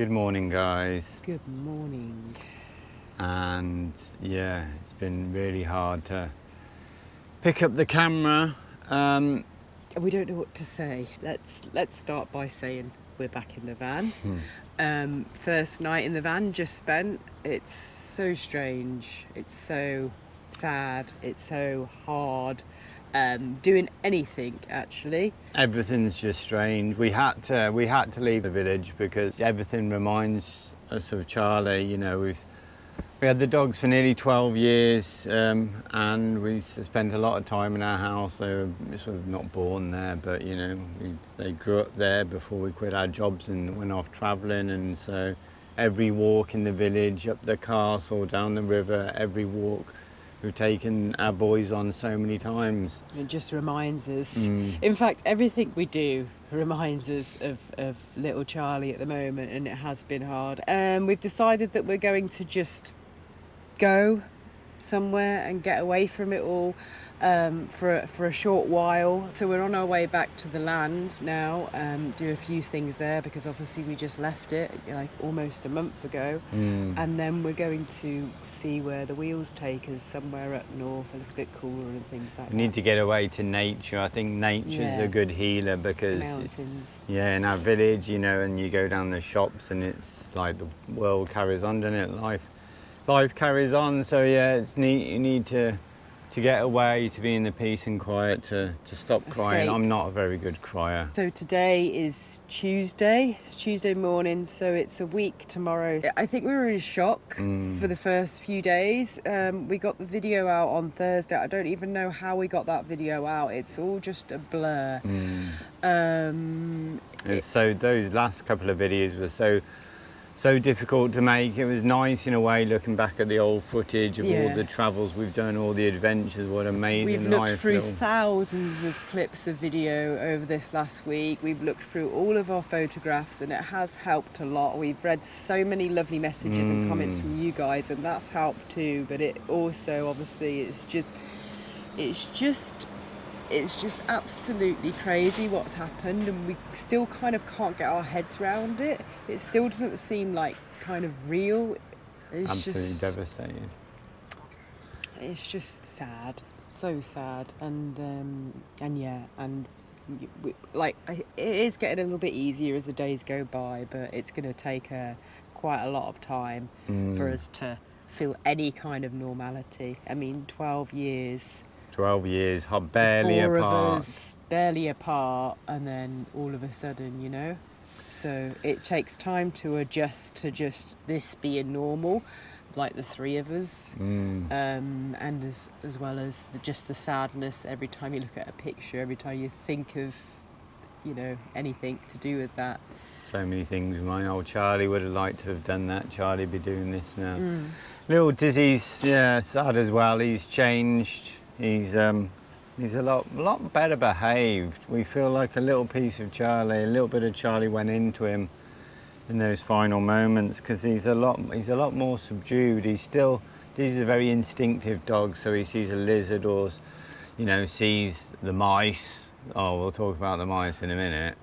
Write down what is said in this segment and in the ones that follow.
Good morning, guys. Good morning. And yeah, it's been really hard to pick up the camera. We don't know what to say. Let's start by saying we're back in the van. First night in the van just spent. It's so strange. It's so sad. It's so hard. Doing anything actually. Everything's just strange. We had to leave the village because everything reminds us of Charlie. You know, we had the dogs for nearly 12 years, and we spent a lot of time in our house. They were sort of not born there, but you know, they grew up there before we quit our jobs and went off travelling. And so every walk in the village, up the castle, down the river, every walk we've taken our boys on so many times. It just reminds us. In fact, everything we do reminds us of little Charlie at the moment, and it has been hard. We've decided that we're going to just go somewhere and get away from it all for a short while. So we're on our way back to the land now, do a few things there because obviously we just left it like almost a month ago. And then we're going to see where the wheels take us, somewhere up north, a little bit cooler and things like that. We need to get away to nature. I think nature's a good healer because mountains. In our village, you know, and you go down the shops and it's like the world carries on, doesn't it? Life carries on. So yeah, it's neat. You need to get away, to be in the peace and quiet, to stop crying. I'm not a very good crier. So today is Tuesday. It's Tuesday morning, so it's a week tomorrow. I think we were in shock for the first few days. We got the video out on Thursday. I don't even know how we got that video out. It's all just a blur. So those last couple of videos were so difficult to make. It was nice in a way looking back at the old footage of all the travels we've done, all the adventures, what amazing life. We've looked through thousands of clips of video over this last week. We've looked through all of our photographs and it has helped a lot. We've read so many lovely messages and comments from you guys, and that's helped too, but it also obviously it's just absolutely crazy what's happened, and we still kind of can't get our heads around it. It still doesn't seem like kind of real. It's absolutely devastating. It's just sad, so sad, and it is getting a little bit easier as the days go by, but it's going to take quite a lot of time for us to feel any kind of normality. I mean, 12 years, barely apart. Of us, barely apart, and then all of a sudden, you know. So it takes time to adjust to just this being normal, like the three of us, and as well as just the sadness every time you look at a picture, every time you think of, you know, anything to do with that. So many things. My old Charlie would have liked to have done that. Charlie be doing this now. Little Dizzy's sad as well. He's changed. He's a lot better behaved. We feel like a little piece of Charlie, a little bit of Charlie went into him in those final moments because he's a lot more subdued. Dizzy's a very instinctive dog, so he sees a lizard or, you know, sees the mice. Oh, we'll talk about the mice in a minute.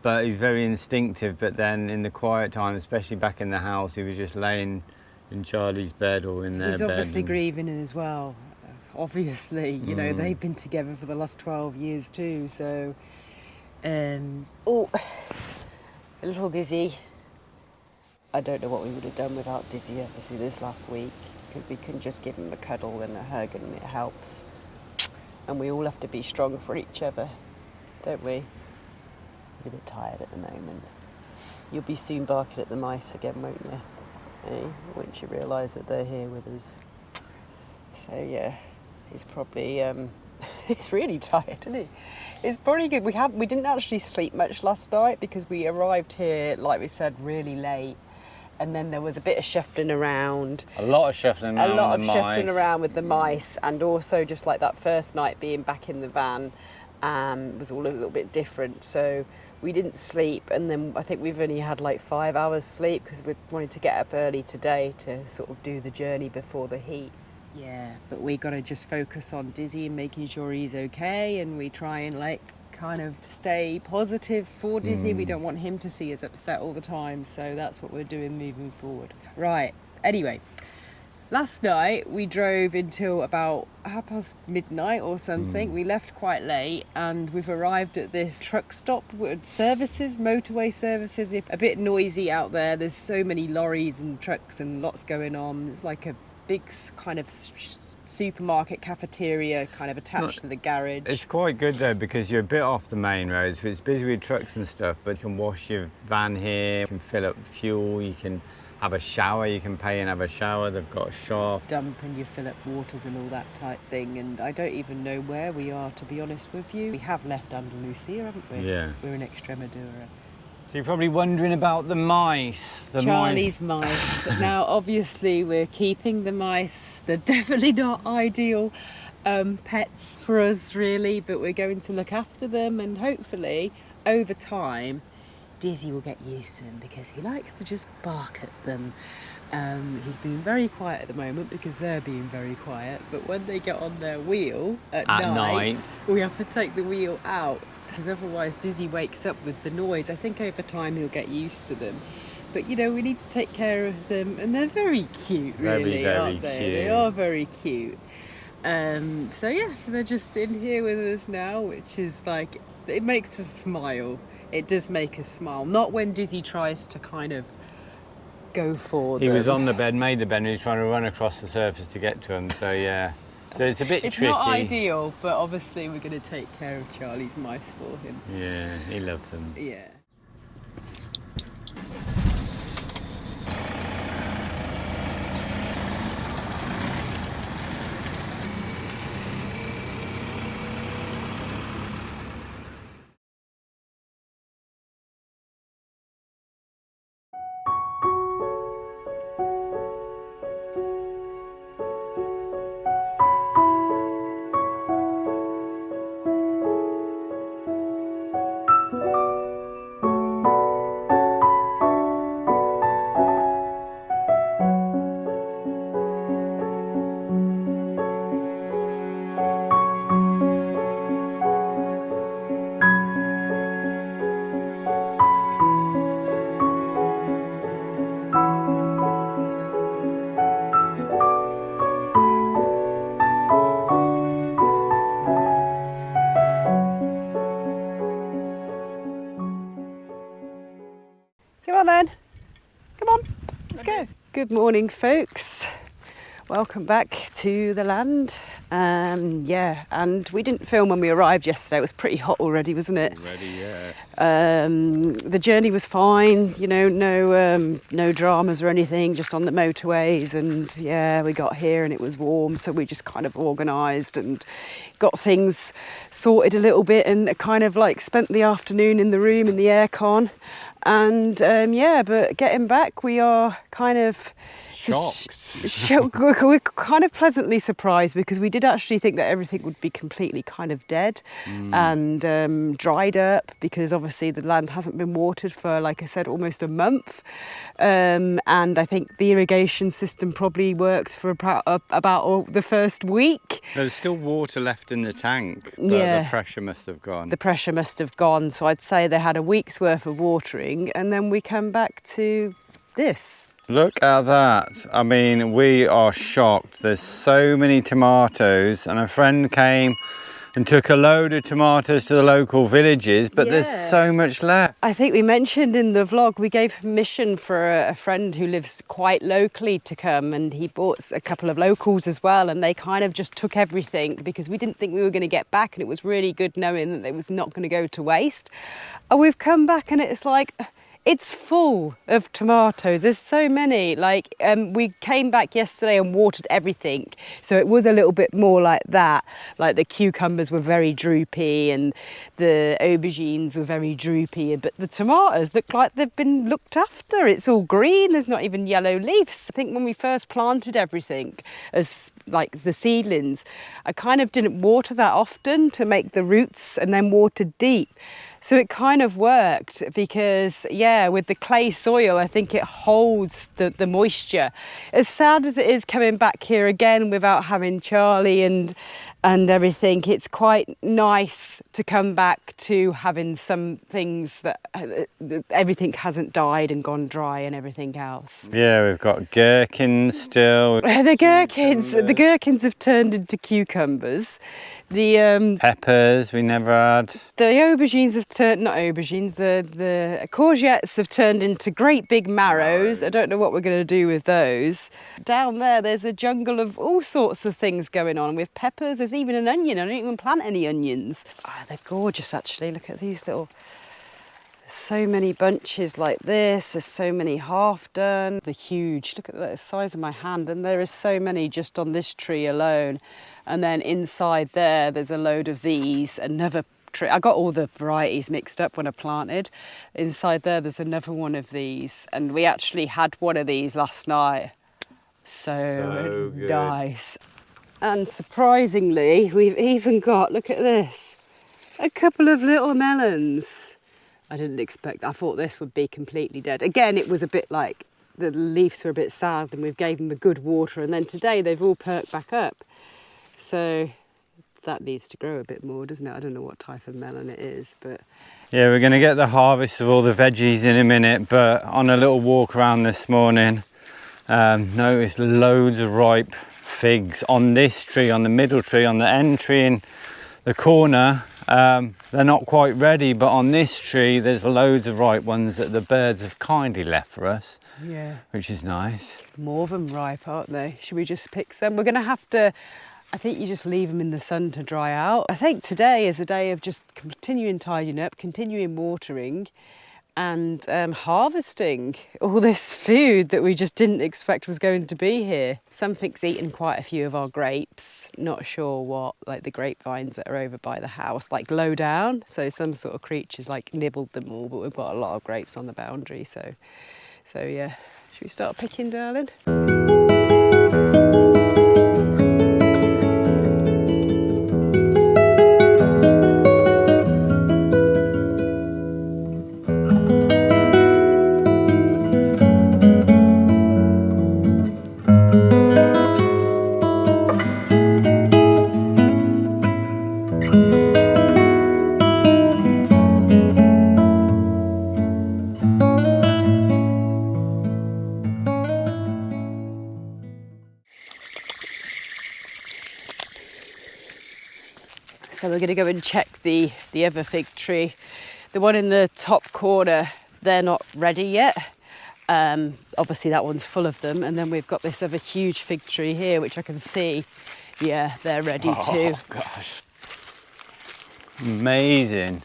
But he's very instinctive. But then in the quiet time, especially back in the house, he was just laying in Charlie's bed or in their bed. He's obviously grieving as well. Obviously, you know, they've been together for the last 12 years too, so a little Dizzy. I don't know what we would have done without Dizzy obviously this last week, because we can just give him a cuddle and a hug and it helps, and we all have to be strong for each other, don't we? He's a bit tired at the moment. You'll be soon barking at the mice again, won't you? Once you realise that they're here with us. So yeah, he's probably he's really tired, isn't he? It's probably good. We didn't actually sleep much last night because we arrived here, like we said, really late, and then there was a bit of shuffling around. A lot of shuffling around with the mice, and also just like that first night being back in the van was all a little bit different. So we didn't sleep, and then I think we've only had like 5 hours sleep because we wanted to get up early today to sort of do the journey before the heat. Yeah, but we got to just focus on Dizzy and making sure he's okay, and we try and like kind of stay positive for Dizzy. We don't want him to see us upset all the time, so that's what we're doing moving forward. Right, anyway, last night we drove until about midnight or something. We left quite late and we've arrived at this truck stop with motorway services. A bit noisy out there. There's so many lorries and trucks and lots going on. It's like a big kind of supermarket cafeteria kind of attached to the garage. It's quite good though, because you're a bit off the main roads. It's busy with trucks and stuff, but you can wash your van here, you can fill up fuel, you can have a shower, you can pay and have a shower. They've got a shop. Dump and you fill up waters and all that type thing. And I don't even know where we are, to be honest with you. We have left Andalusia, haven't we? Yeah. We're in Extremadura. So you're probably wondering about the mice. Charlie's mice. Now, obviously, we're keeping the mice. They're definitely not ideal pets for us, really, but we're going to look after them, and hopefully, over time, Dizzy will get used to them because he likes to just bark at them. He's being very quiet at the moment because they're being very quiet, but when they get on their wheel at night, we have to take the wheel out because otherwise Dizzy wakes up with the noise. I think over time he'll get used to them. But, you know, we need to take care of them, and they're very cute, really, aren't they? Cute. They are very cute. So, yeah, they're just in here with us now, which is like, it makes us smile. It does make us smile. Not when Dizzy tries to kind of go for them. He was on the bed, made the bed, and he was trying to run across the surface to get to him, so yeah. So it's a bit tricky. It's not ideal, but obviously we're going to take care of Charlie's mice for him. Yeah, he loves them. Yeah. Come on then, come on, let's go. Good morning, folks. Welcome back to the land. Yeah, and we didn't film when we arrived yesterday. It was pretty hot already, wasn't it? Already, yes. The journey was fine, you know, no dramas or anything, just on the motorways. And yeah, we got here and it was warm, so we just kind of organised and got things sorted a little bit, and kind of like spent the afternoon in the room in the aircon. And yeah, but getting back, we are kind of shocked. We're kind of pleasantly surprised, because we did actually think that everything would be completely kind of dead and dried up, because obviously the land hasn't been watered for, like I said, almost a month. And I think the irrigation system probably worked for about the first week. There's still water left in the tank, but Yeah. the pressure must have gone. The pressure must have gone, so I'd say they had a week's worth of watering, and then we come back to this. Look at that. I mean, we are shocked. There's so many tomatoes, and a friend came and took a load of tomatoes to the local villages, but there's so much left. I think we mentioned in the vlog, we gave permission for a friend who lives quite locally to come, and he bought a couple of locals as well, and they kind of just took everything, because we didn't think we were going to get back, and it was really good knowing that it was not going to go to waste. And we've come back and it's like, it's full of tomatoes. There's so many. Like, we came back yesterday and watered everything, so it was a little bit more like that. Like, the cucumbers were very droopy and the aubergines were very droopy, but the tomatoes look like they've been looked after. It's all green. There's not even yellow leaves. I think when we first planted everything, as like the seedlings, I kind of didn't water that often to make the roots, and then watered deep. So it kind of worked because, yeah, with the clay soil, I think it holds the moisture. As sad as it is coming back here again without having Charlie and everything, it's quite nice to come back to having some things that everything hasn't died and gone dry and everything else. Yeah, we've got gherkins still. The gherkins have turned into cucumbers. The Peppers we never had. The aubergines have turned, not aubergines, the courgettes have turned into great big marrows. I don't know what we're going to do with those. Down there's a jungle of all sorts of things going on with peppers. There's even an onion. I don't even plant any onions. Ah, they're gorgeous actually. Look at these little, so many bunches like this. There's so many half done. They're huge. Look at the size of my hand, and there is so many just on this tree alone. And then inside there's a load of these, another tree. I got all the varieties mixed up when I planted. Inside there's another one of these, and we actually had one of these last night. So nice. And surprisingly, we've even got, look at this, a couple of little melons. I didn't expect, I thought this would be completely dead. Again, it was a bit like the leaves were a bit sad and we've gave them a good water, and then today they've all perked back up. So that needs to grow a bit more, doesn't it? I don't know what type of melon it is, but... Yeah, we're going to get the harvest of all the veggies in a minute, but on a little walk around this morning, noticed loads of ripe figs on this tree, on the middle tree, on the end tree in the corner. They're not quite ready, but on this tree there's loads of ripe ones that the birds have kindly left for us. Yeah. Which is nice. More of them ripe, aren't they? Should we just pick some? We're going to have to... I think you just leave them in the sun to dry out. I think today is a day of just continuing tidying up, continuing watering, and harvesting all this food that we just didn't expect was going to be here. Something's eaten quite a few of our grapes, not sure what, like the grapevines that are over by the house, like low down. So some sort of creatures like nibbled them all, but we've got a lot of grapes on the boundary. So yeah, should we start picking, darling? So we're going to go and check the other fig tree. The one in the top corner, they're not ready yet. Obviously that one's full of them. And then we've got this other huge fig tree here, which I can see. Yeah, they're ready too. Oh gosh. Amazing.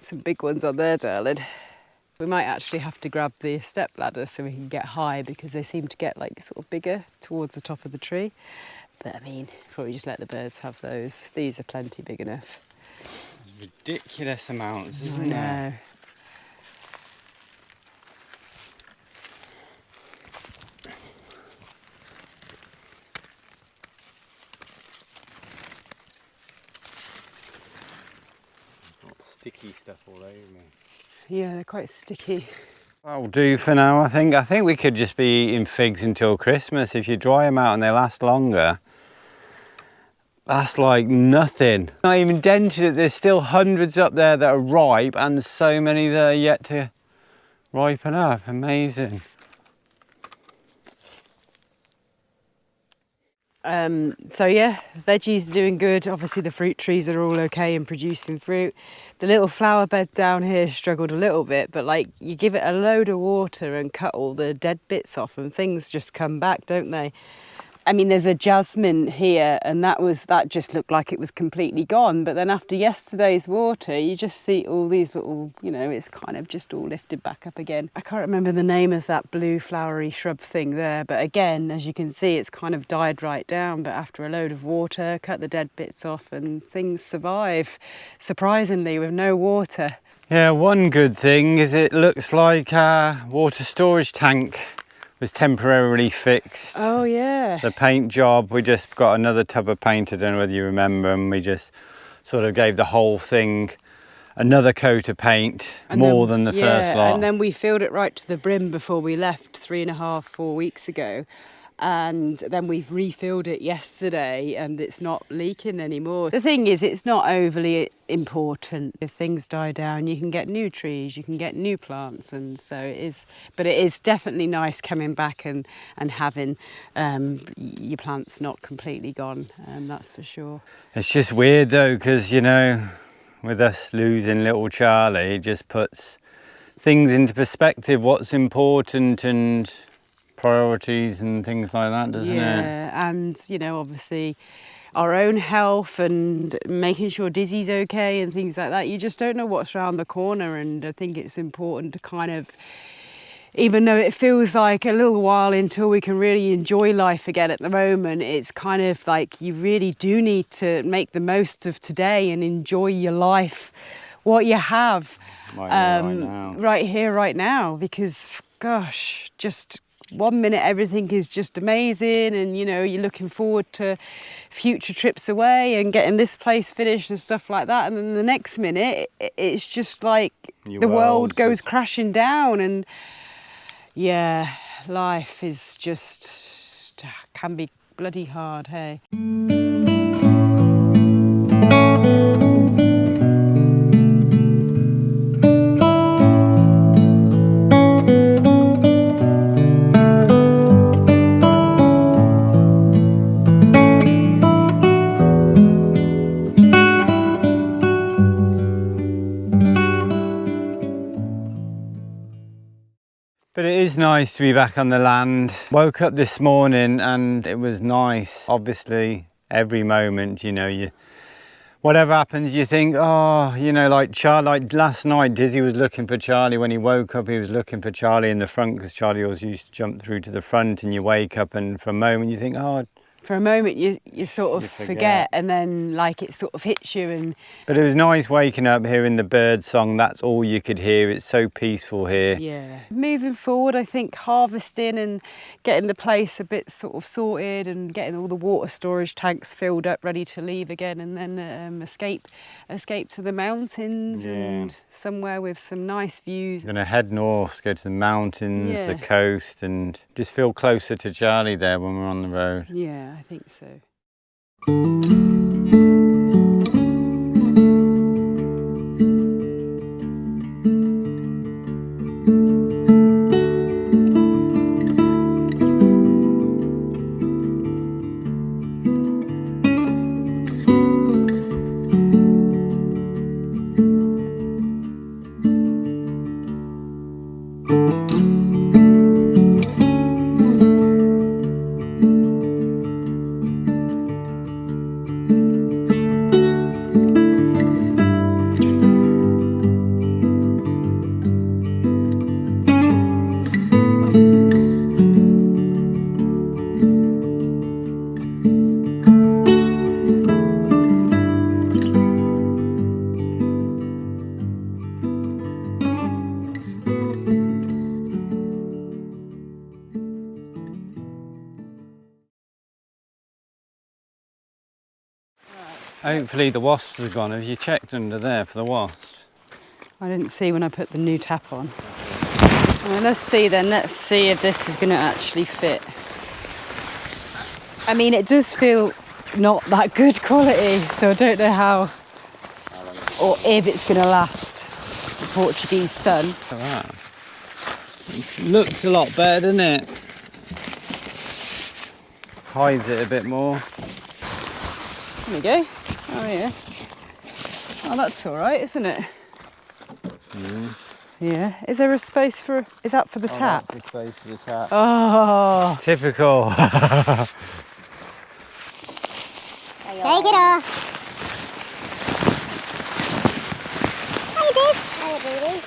Some big ones on there, darling. We might actually have to grab the step ladder so we can get high, because they seem to get like sort of bigger towards the top of the tree. But I mean, probably just let the birds have those. These are plenty big enough. Ridiculous amounts, isn't it? Got sticky stuff all over me. Yeah, they're quite sticky. That'll do for now, I think. I think we could just be eating figs until Christmas. If you dry them out and they last longer, that's like nothing. Not even dented. There's still hundreds up there that are ripe, and so many that are yet to ripen up. Amazing. So yeah, veggies are doing good. Obviously the fruit trees are all okay and producing fruit. The little flower bed down here struggled a little bit, but like you give it a load of water and cut all the dead bits off and things just come back, don't they? I mean, there's a jasmine here, and that just looked like it was completely gone. But then after yesterday's water, you just see all these little, you know, it's kind of just all lifted back up again. I can't remember the name of that blue flowery shrub thing there. But again, as you can see, it's kind of died right down. But after a load of water, cut the dead bits off, and things survive, surprisingly, with no water. Yeah, one good thing is it looks like a water storage tank was temporarily fixed. Oh yeah. The paint job, we just got another tub of paint, I don't know whether you remember, and we just sort of gave the whole thing another coat of paint, and more than the first lot. And then we filled it right to the brim before we left 3.5, 4 weeks ago. And then we've refilled it yesterday and it's not leaking anymore. The thing is, it's not overly important. If things die down, you can get new trees, you can get new plants, and so it is. But it is definitely nice coming back and having your plants not completely gone, that's for sure. It's just weird though, because you know, with us losing little Charlie, it just puts things into perspective, what's important and priorities and things like that, doesn't it? Yeah, and you know, obviously our own health and making sure Dizzy's okay and things like that. You just don't know what's around the corner, and I think it's important to kind of, even though it feels like a little while until we can really enjoy life again at the moment, it's kind of like you really do need to make the most of today and enjoy your life, what you have right here, right now, because gosh, just 1 minute everything is just amazing, and you know, you're looking forward to future trips away and getting this place finished and stuff like that, and then the next minute it's just like the world goes crashing down. And yeah, life is just can be bloody hard, hey. But it is nice to be back on the land. Woke up this morning and it was nice. Obviously, every moment, you know, whatever happens, you think, oh, you know, like last night, Dizzy was looking for Charlie. When he woke up, he was looking for Charlie in the front, because Charlie always used to jump through to the front, and you wake up and for a moment you think, oh, for a moment you sort of forget, and then like it sort of hits you. But it was nice waking up hearing the bird song. That's all you could hear. It's so peaceful here. Yeah. Moving forward, I think harvesting and getting the place a bit sort of sorted and getting all the water storage tanks filled up, ready to leave again, and then escape to the mountains and somewhere with some nice views. I'm going to head north, go to the mountains, the coast, and just feel closer to Charlie there when we're on the road. Yeah, I think so. Hopefully the wasps are gone. Have you checked under there for the wasps? I didn't see when I put the new tap on. Well, let's see then. Let's see if this is going to actually fit. I mean, it does feel not that good quality, so I don't know how or if it's going to last the Portuguese sun. Look at that. It looks a lot better, doesn't it? Hides it a bit more. There we go. Oh yeah. Oh, that's all right, isn't it? Yeah. Is there a space for? Is that for the tap? That's the space for the tap. Oh. Typical. Take it off. How you doing? How you doing?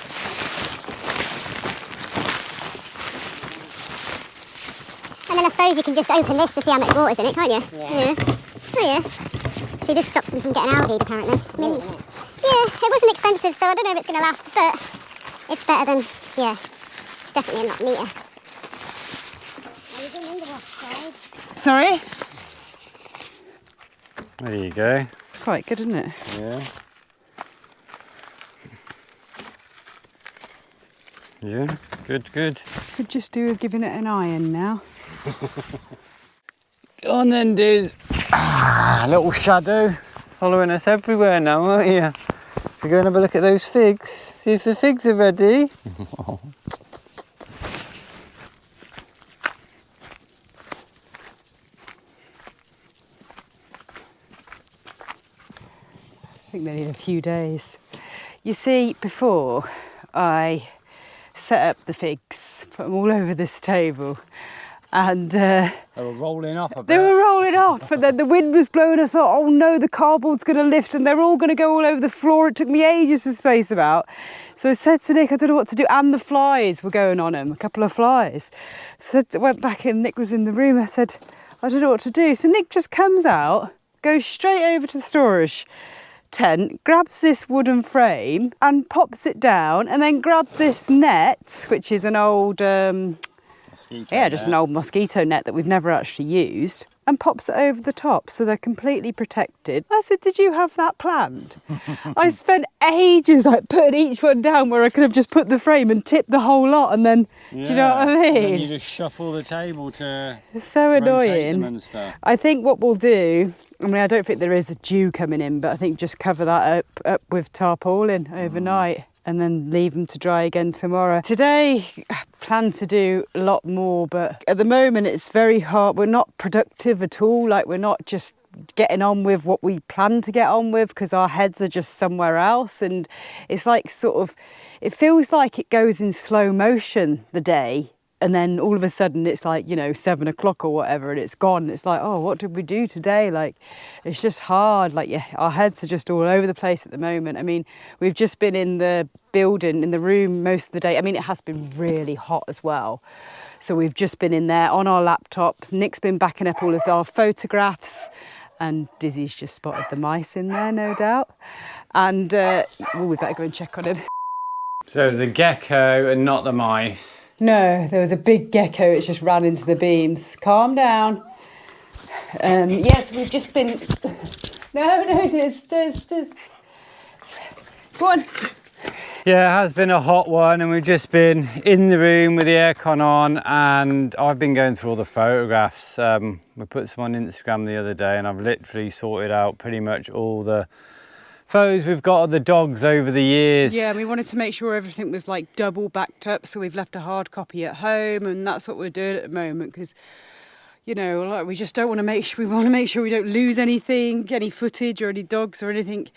And then I suppose you can just open this to see how much water's in it, can't you? Yeah. Oh yeah. See, this stops them from getting algae, apparently. I mean, yeah, it wasn't expensive, so I don't know if it's going to last, but it's better than, yeah, it's definitely a lot neater. Sorry? There you go. It's quite good, isn't it? Yeah. Yeah, good, good. Could just do with giving it an iron now. Go on then, Diz. Ah, little shadow following us everywhere now, aren't you? So go and have a look at those figs. See if the figs are ready. I think they need a few days. You see, before I set up the figs, put them all over this table, and They were rolling off a bit. they were rolling off, and then the wind was blowing. I thought, oh no, the cardboard's going to lift and they're all going to go all over the floor. It took me ages to space them out. So I said to Nick, I don't know what to do, and the flies were going on them, a couple of flies. So I went back in, Nick was in the room. I said, I don't know what to do. So Nick just comes out, goes straight over to the storage tent, grabs this wooden frame and pops it down, and then grabbed this net, which is an old just an old mosquito net that we've never actually used, and pops it over the top so they're completely protected. I said, did you have that planned? I spent ages like putting each one down where I could have just put the frame and tipped the whole lot, and then do you know what I mean? And then you just shuffle the table to It's so annoying. and stuff. I think what we'll do, I mean, I don't think there is a dew coming in, but I think just cover that up with tarpaulin overnight and then leave them to dry again tomorrow. Today, I plan to do a lot more, but at the moment it's very hard. We're not productive at all. Like, we're not just getting on with what we plan to get on with because our heads are just somewhere else. And it's like it feels like it goes in slow motion, the day. And then all of a sudden it's like, 7 o'clock or whatever, and it's gone. It's like, oh, what did we do today? Like, it's just hard. Like, our heads are just all over the place at the moment. I mean, we've just been in the building, in the room most of the day. I mean, it has been really hot as well. So we've just been in there on our laptops. Nick's been backing up all of our photographs, and Dizzy's just spotted the mice in there, no doubt. And we better go and check on him. So the gecko and not the mice. No, there was a big gecko which just ran into the beams. Calm down. Yes, we've just been... No, just... Go on. Yeah, it has been a hot one, and we've just been in the room with the aircon on, and I've been going through all the photographs. We put some on Instagram the other day, and I've literally sorted out pretty much all the photos we've got of the dogs over the years. Yeah, we wanted to make sure everything was like double backed up, so we've left a hard copy at home, and that's what we're doing at the moment because, we just don't want to make sure, we don't lose anything, any footage or any dogs or anything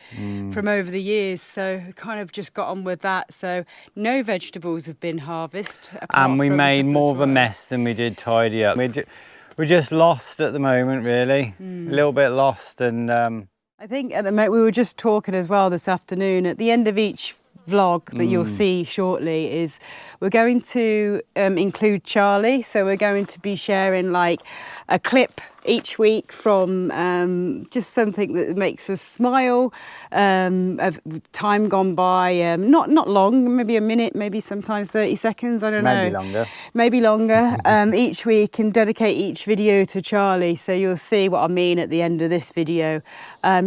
from over the years. So we kind of just got on with that. So no vegetables have been harvested. And we made more of a mess than we did tidy up. We're just lost at the moment, really. A little bit lost, and I think at the moment, we were just talking as well this afternoon, at the end of each vlog that you'll see shortly is we're going to include Charlie. So we're going to be sharing like a clip each week from just something that makes us smile, of time gone by, not long, maybe a minute, maybe sometimes 30 seconds, I don't know. Maybe longer, each week, and dedicate each video to Charlie. So you'll see what I mean at the end of this video.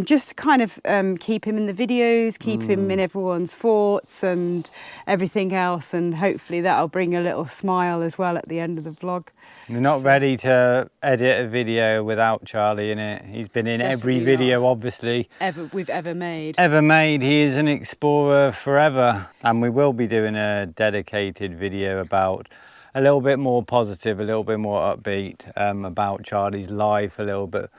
Just to kind of keep him in the videos, keep him in everyone's thoughts and everything else, and hopefully that'll bring a little smile as well at the end of the vlog. We're not ready to edit a video without Charlie in it. He's been in every video, obviously, we've ever made. He is an explorer forever, and we will be doing a dedicated video about a little bit more positive, a little bit more upbeat, about Charlie's life, a little bit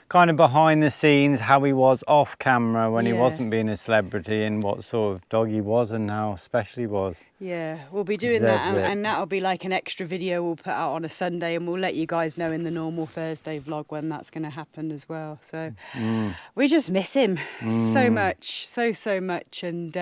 kind of behind the scenes, how he was off camera when he wasn't being a celebrity, and what sort of dog he was and how special he was. Yeah, we'll be doing that, and that'll be like an extra video we'll put out on a Sunday, and we'll let you guys know in the normal Thursday vlog when that's going to happen as well. So we just miss him so much, so much, and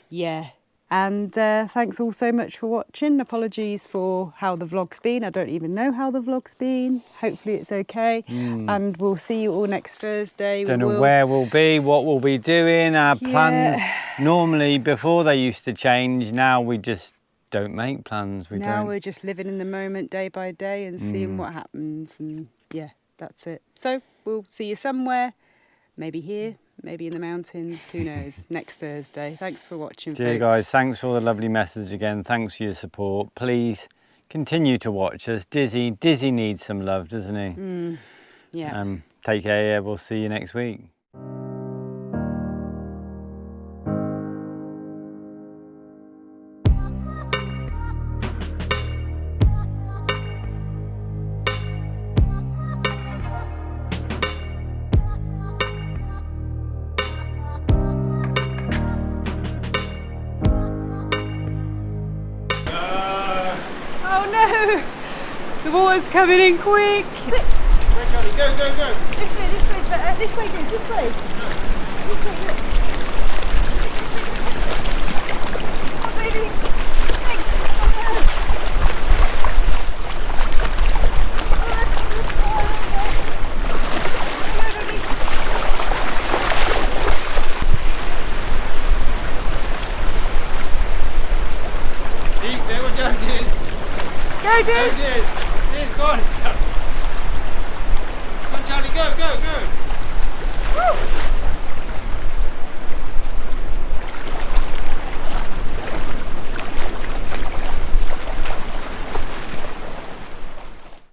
yeah. And thanks all so much for watching. Apologies for how the vlog's been. I don't even know how the vlog's been. Hopefully it's okay. And we'll see you all next Thursday. Don't know where we'll be, what we'll be doing. Our plans normally before they used to change. Now we just don't make plans. Now we're just living in the moment day by day and seeing what happens. And yeah, that's it. So we'll see you somewhere, maybe here, maybe in the mountains, who knows, next Thursday. Thanks for watching, Dear folks. guys, thanks for all the lovely message again. Thanks for your support. Please continue to watch us. Dizzy needs some love, doesn't he? Yeah. Take care. Yeah, we'll see you next week. Oh no! The water's coming in quick! Go, Charlie, go, go, go! This way's better. This way, dude, this way. This way, look. Oh, babies! Deep, there we go, Go, dude!